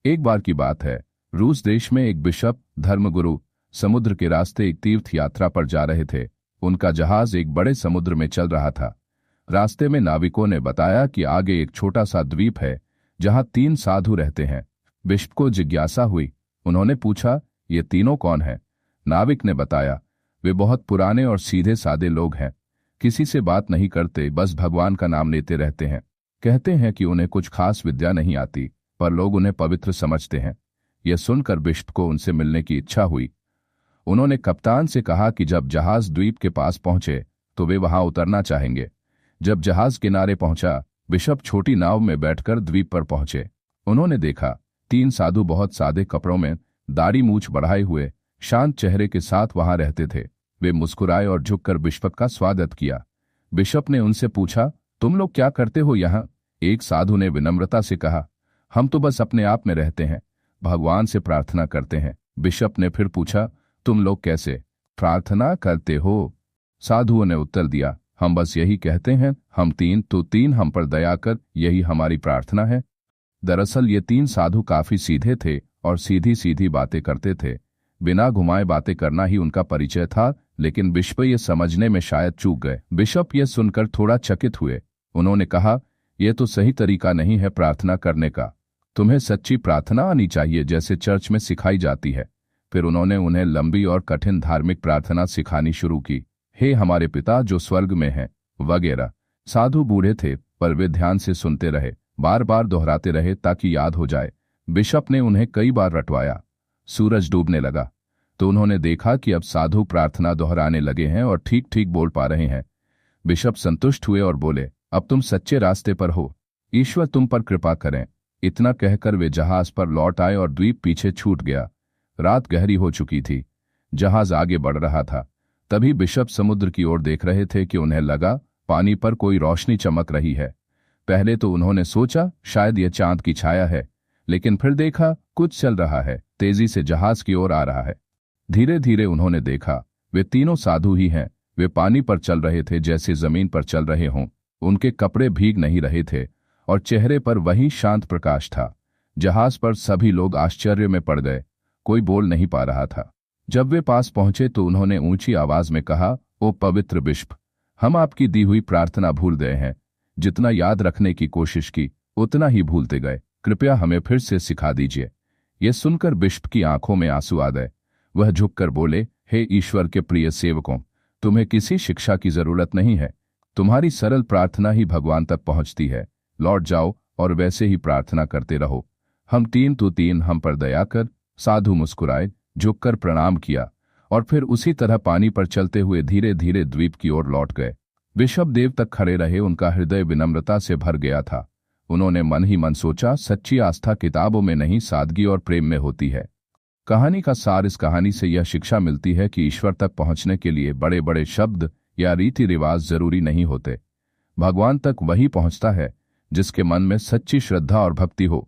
एक बार की बात है। रूस देश में एक बिशप धर्मगुरु समुद्र के रास्ते एक तीर्थ यात्रा पर जा रहे थे। उनका जहाज एक बड़े समुद्र में चल रहा था। रास्ते में नाविकों ने बताया कि आगे एक छोटा सा द्वीप है जहां 3 साधु रहते हैं। बिशप को जिज्ञासा हुई। उन्होंने पूछा, ये तीनों कौन हैं? नाविक ने बताया, वे बहुत पुराने और सीधे सादे लोग हैं। किसी से बात नहीं करते, बस भगवान का नाम लेते रहते हैं। कहते हैं कि उन्हें कुछ खास विद्या नहीं आती, पर लोग उन्हें पवित्र समझते हैं। यह सुनकर बिशप को उनसे मिलने की इच्छा हुई। उन्होंने कप्तान से कहा कि जब जहाज द्वीप के पास पहुंचे तो वे वहां उतरना चाहेंगे। जब जहाज किनारे पहुंचा, बिशप छोटी नाव में बैठकर द्वीप पर पहुंचे। उन्होंने देखा 3 साधु बहुत सादे कपड़ों में, दाढ़ी मूछ बढ़ाए हुए, शांत चेहरे के साथ वहां रहते थे। वे मुस्कुराए और झुककर बिशप का स्वागत किया। बिशप ने उनसे पूछा, तुम लोग क्या करते हो यहाँ? एक साधु ने विनम्रता से कहा, हम तो बस अपने आप में रहते हैं, भगवान से प्रार्थना करते हैं। बिशप ने फिर पूछा, तुम लोग कैसे प्रार्थना करते हो? साधुओं ने उत्तर दिया, हम बस यही कहते हैं, हम 3 तो 3 हम पर दया कर, यही हमारी प्रार्थना है। दरअसल ये 3 साधु काफी सीधे थे और सीधी सीधी बातें करते थे। बिना घुमाए बातें करना ही उनका परिचय था, लेकिन बिशप ये समझने में शायद चूक गए। बिशप ये सुनकर थोड़ा चकित हुए। उन्होंने कहा, यह तो सही तरीका नहीं है प्रार्थना करने का। तुम्हें सच्ची प्रार्थना आनी चाहिए, जैसे चर्च में सिखाई जाती है। फिर उन्होंने उन्हें लंबी और कठिन धार्मिक प्रार्थना सिखानी शुरू की। हे हमारे पिता जो स्वर्ग में हैं, वगैरह। साधु बूढ़े थे, पर वे ध्यान से सुनते रहे, बार बार दोहराते रहे ताकि याद हो जाए। बिशप ने उन्हें कई बार रटवाया। सूरज डूबने लगा तो उन्होंने देखा कि अब साधु प्रार्थना दोहराने लगे हैं और ठीक ठीक बोल पा रहे हैं। बिशप संतुष्ट हुए और बोले, अब तुम सच्चे रास्ते पर हो, ईश्वर तुम पर कृपा करें। इतना कहकर वे जहाज पर लौट आए और द्वीप पीछे छूट गया। रात गहरी हो चुकी थी। जहाज आगे बढ़ रहा था। तभी बिशप समुद्र की ओर देख रहे थे कि उन्हें लगा पानी पर कोई रोशनी चमक रही है। पहले तो उन्होंने सोचा शायद यह चांद की छाया है, लेकिन फिर देखा कुछ चल रहा है, तेजी से जहाज की ओर आ रहा है। धीरे धीरे उन्होंने देखा वे तीनों साधु ही हैं। वे पानी पर चल रहे थे जैसे जमीन पर चल रहे हों। उनके कपड़े भीग नहीं रहे थे और चेहरे पर वही शांत प्रकाश था। जहाज पर सभी लोग आश्चर्य में पड़ गए। कोई बोल नहीं पा रहा था। जब वे पास पहुंचे तो उन्होंने ऊंची आवाज में कहा, ओ पवित्र बिशप, हम आपकी दी हुई प्रार्थना भूल गए हैं। जितना याद रखने की कोशिश की उतना ही भूलते गए। कृपया हमें फिर से सिखा दीजिए। यह सुनकर बिशप की आंखों में आंसू आ गए। वह झुककर बोले, हे ईश्वर के प्रिय सेवकों, तुम्हें किसी शिक्षा की जरूरत नहीं है। तुम्हारी सरल प्रार्थना ही भगवान तक पहुंचती है। लौट जाओ और वैसे ही प्रार्थना करते रहो। हम 3 तो 3 हम पर दया कर। साधु मुस्कुराए, झुककर प्रणाम किया और फिर उसी तरह पानी पर चलते हुए धीरे धीरे द्वीप की ओर लौट गए। बिशप देव तक खड़े रहे। उनका हृदय विनम्रता से भर गया था। उन्होंने मन ही मन सोचा, सच्ची आस्था किताबों में नहीं, सादगी और प्रेम में होती है। कहानी का सार इस कहानी से यह शिक्षा मिलती है कि ईश्वर तक पहुंचने के लिए बड़े बड़े शब्द या रीति रिवाज जरूरी नहीं होते। भगवान तक वही पहुंचता है जिसके मन में सच्ची श्रद्धा और भक्ति हो।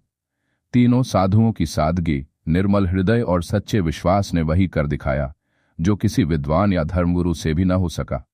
तीनों साधुओं की सादगी, निर्मल हृदय और सच्चे विश्वास ने वही कर दिखाया जो किसी विद्वान या धर्मगुरु से भी न हो सका।